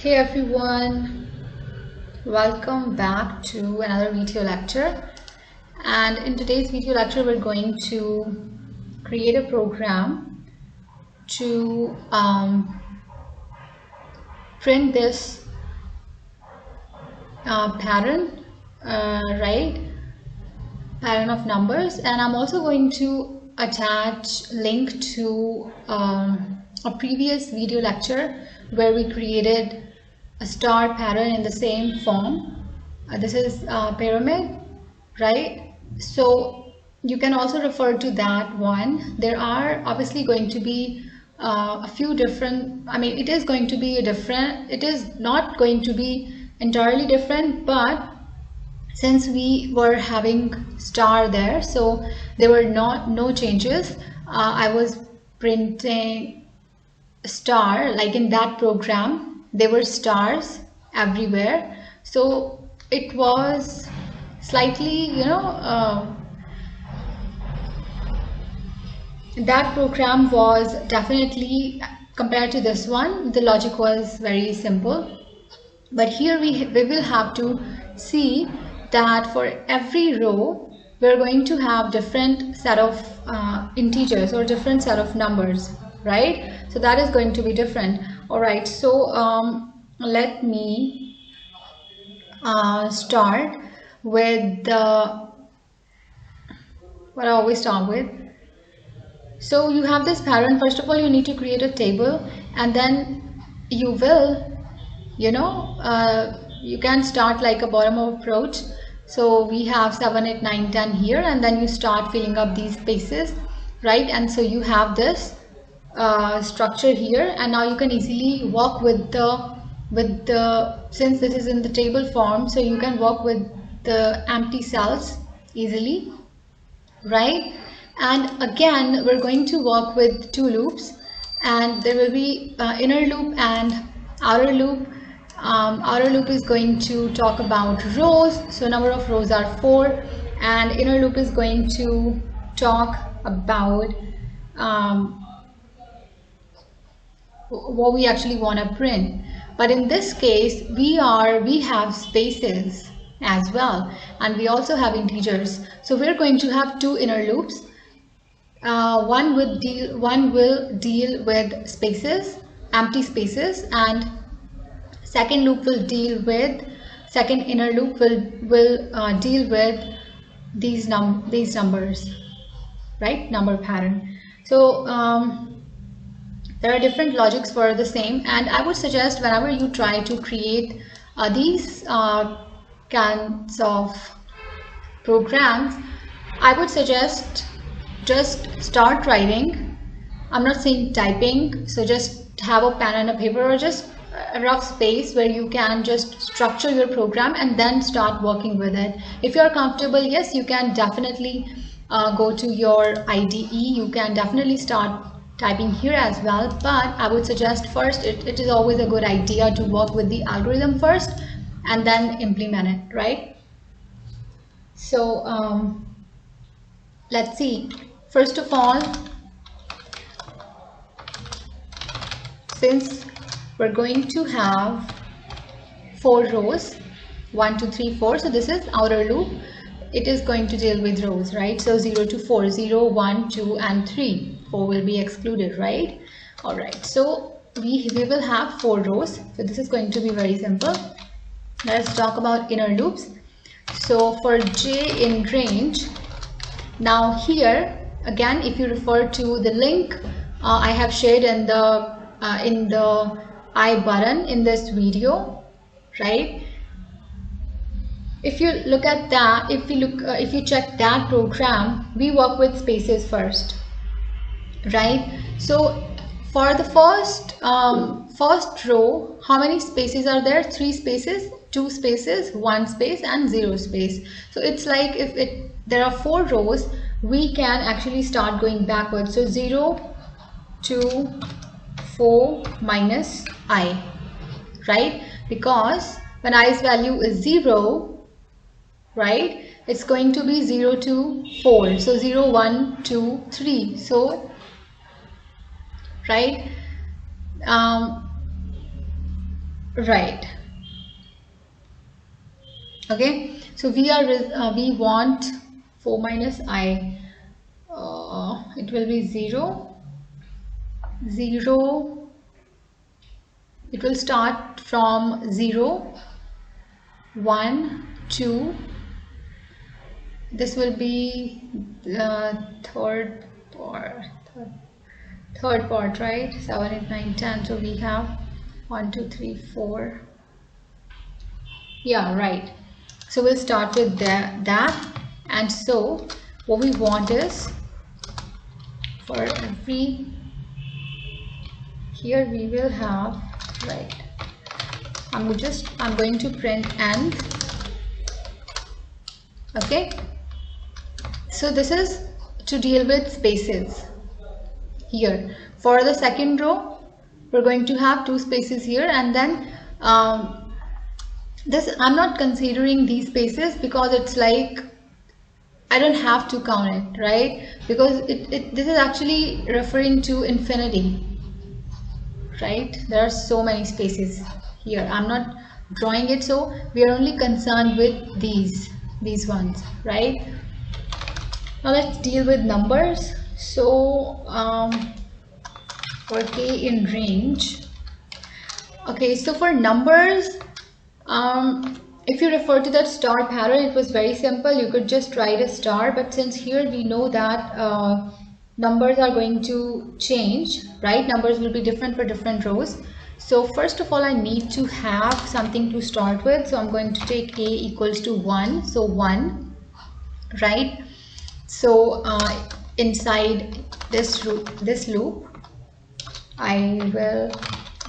Hey everyone, welcome back to another video lecture. And in today's video lecture, we're going to create a program to print this pattern, pattern of numbers. And I'm also going to attach link to a previous video lecture where we created a star pattern in the same form. This is pyramid, right? So you can also refer to that one. There are obviously going to be a few different, it is going to be it is not going to be entirely different, but since we were having star there, so there were no changes. I was printing star, like in that program there were stars everywhere, so it was slightly, that program was definitely, compared to this one, the logic was very simple. But here we will have to see that for every row we're going to have different set of integers or different set of numbers, right? So that is going to be different. All right, so let me start with what I always start with. So you have this pattern. First of all, you need to create a table, and then you will, you can start like a bottom-up approach. So we have 7, 8, 9, 10 here, and then you start filling up these spaces, right? And so you have this structure here, and now you can easily work with the since this is in the table form, so you can work with the empty cells easily, right? And again, we're going to work with two loops, and there will be inner loop and outer loop. Outer loop is going to talk about rows, so number of rows are 4, and inner loop is going to talk about what we actually want to print. But in this case, we have spaces as well, and we also have integers. So we're going to have two inner loops. One will deal with spaces, empty spaces, and second loop will deal with, second inner loop will deal with these numbers, right? Number pattern. So there are different logics for the same, and I would suggest whenever you try to create these kinds of programs, I would suggest just start writing. I'm not saying typing, so just have a pen and a paper, or just a rough space where you can just structure your program and then start working with it. If you're comfortable, yes, you can definitely go to your IDE. You can definitely start typing here as well, but I would suggest first, it is always a good idea to work with the algorithm first and then implement it, right? So let's see. First of all, since we're going to have 4 rows, 1, 2, 3, 4, so this is outer loop. It is going to deal with rows, right? So 0 to 4, 0, 1, 2, and 3. 4 will be excluded, right? All right, so we will have 4 rows. So this is going to be very simple. Let's talk about inner loops. So for j in range, now here again, if you refer to the link I have shared in the I button in this video, right? If you look at that, if you check that program, we work with spaces first, right? So for the first row, how many spaces are there? 3 spaces, 2 spaces, 1 space, and 0 space. So it's like if there are 4 rows, we can actually start going backwards. So 0 to 4 minus I, right? Because when i's value is 0, right, it's going to be 0 to 4. So 0, 1, 2, 3. So, right, right. Okay, so we want 4 minus I, it will be 0, 0, it will start from 0, 1, 2, this will be the third part, right? 7, 8, 9, 10. So we have 1, 2, 3, 4. Yeah, right. So we'll start with that. And so what we want is for every, here we will have, right, I'm going to print n. Okay, so this is to deal with spaces. Here for the second row we're going to have 2 spaces here, and then this I'm not considering these spaces because it's like I don't have to count it, right? Because this is actually referring to infinity, right? There are so many spaces here. I'm not drawing it, so we are only concerned with these ones, right? Now let's deal with numbers. So for k in range, okay, so for numbers, if you refer to that star pattern, it was very simple. You could just write a star, but since here we know that numbers are going to change, right? Numbers will be different for different rows. So first of all, I need to have something to start with. So I'm going to take a equals to 1. So 1, right? So inside this loop, I will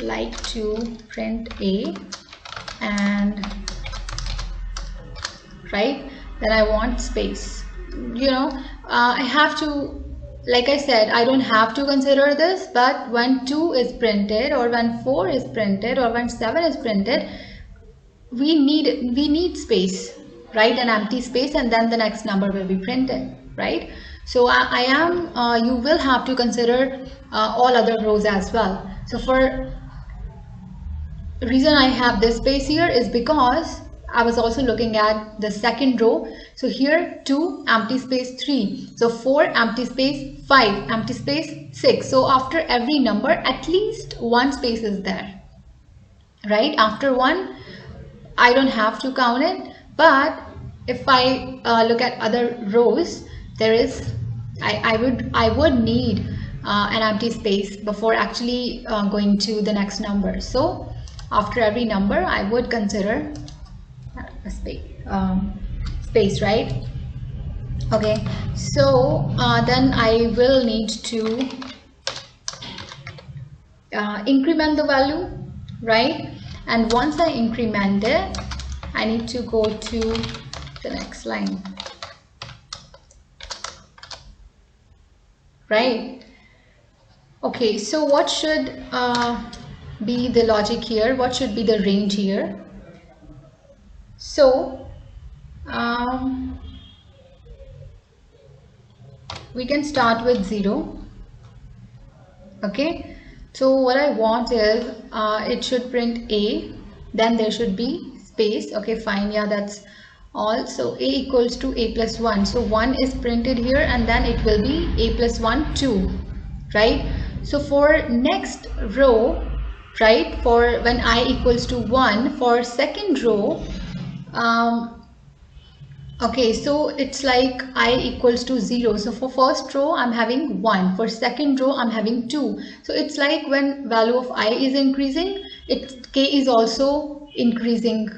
like to print a, and right, then I want space. You know, I have to, like I said, I don't have to consider this, but when 2 is printed, or when 4 is printed, or when 7 is printed, we need space, right? An empty space, and then the next number will be printed, right? So you will have to consider all other rows as well. So for the reason I have this space here is because I was also looking at the second row. So here 2 empty space 3, so 4 empty space 5, empty space 6. So after every number at least 1 space is there, right? After 1 I don't have to count it, but if I look at other rows, there is I would need an empty space before actually going to the next number. So after every number I would consider a space, right? Okay, so then I will need to increment the value, right? And once I increment it, I need to go to the next line, right? Okay, so what should be the logic here? What should be the range here? So we can start with 0. Okay, so what I want is it should print a, then there should be space. Okay, fine, yeah, that's all. So a equals to a plus 1, so 1 is printed here, and then it will be a plus 1 2, right? So for next row, right, for when I equals to 1, for second row, okay, so it's like I equals to 0. So for first row I'm having 1, for second row I'm having 2. So it's like when value of I is increasing, k is also increasing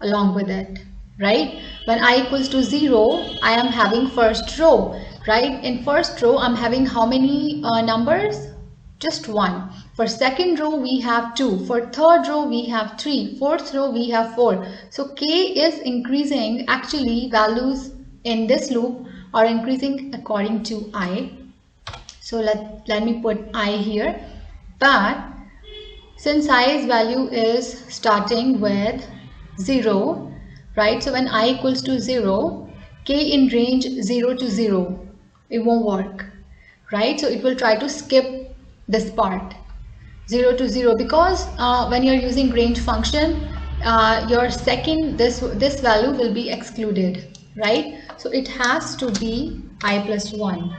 along with it, right? When I equals to 0, I am having first row, right? In first row I'm having how many numbers? Just 1. For second row we have 2, for third row we have 3, fourth row we have 4. So k is increasing. Actually values in this loop are increasing according to I. So let me put I here, but since I's value is starting with 0, right? So when I equals to 0, k in range 0 to 0, it won't work, right? So it will try to skip this part, 0 to 0, because when you're using range function, your second, this value will be excluded, right? So it has to be I plus 1.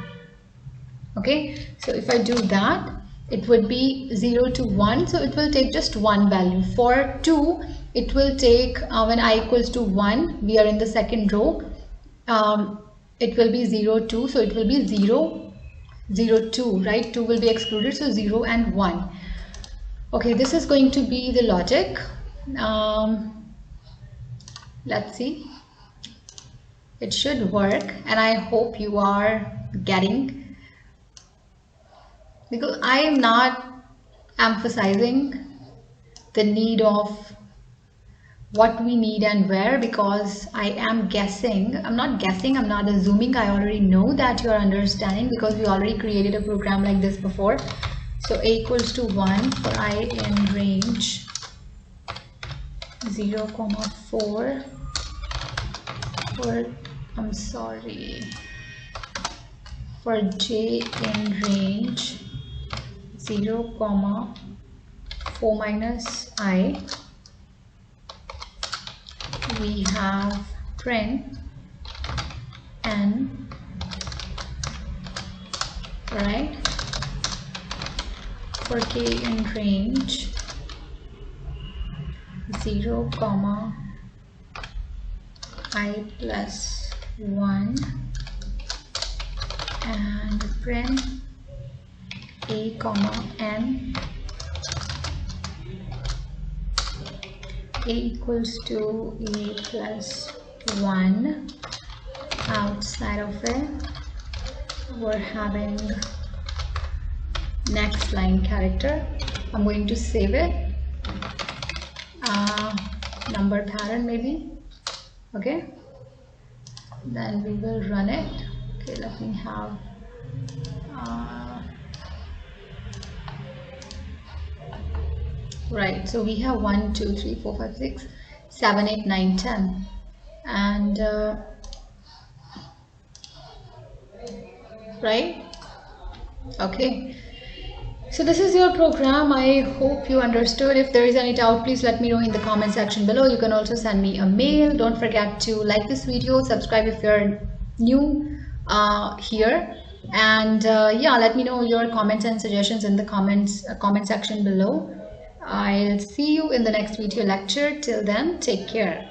Okay, so if I do that, it would be 0 to 1, so it will take just one value. For 2, it will take, when I equals to 1, we are in the second row, it will be 0, 2, so it will be 0, 0, 2, right? 2 will be excluded, so 0 and 1. Okay, this is going to be the logic. Let's see. It should work, and I hope you are getting, because I am not emphasizing the need of what we need and where, because I am guessing. I'm not guessing, I'm not assuming, I already know that you are understanding, because we already created a program like this before. So a equals to 1 for I in range 0, 4 for, I'm sorry, for j in range 0, 4 minus I, we have print n, right? For k in range 0, I plus 1, and print a, n, a equals to a plus 1. Outside of it, we're having next line character. I'm going to save it. Number pattern maybe. Okay. Then we will run it. Okay, let me have. Right. So we have 1, 2, 3, 4, 5, 6, 7, 8, 9, 10, and right. Okay. So this is your program. I hope you understood. If there is any doubt, please let me know in the comment section below. You can also send me a mail. Don't forget to like this video, subscribe if you're new here, and yeah, let me know your comments and suggestions in the comment section below. I'll see you in the next video lecture. Till then, take care.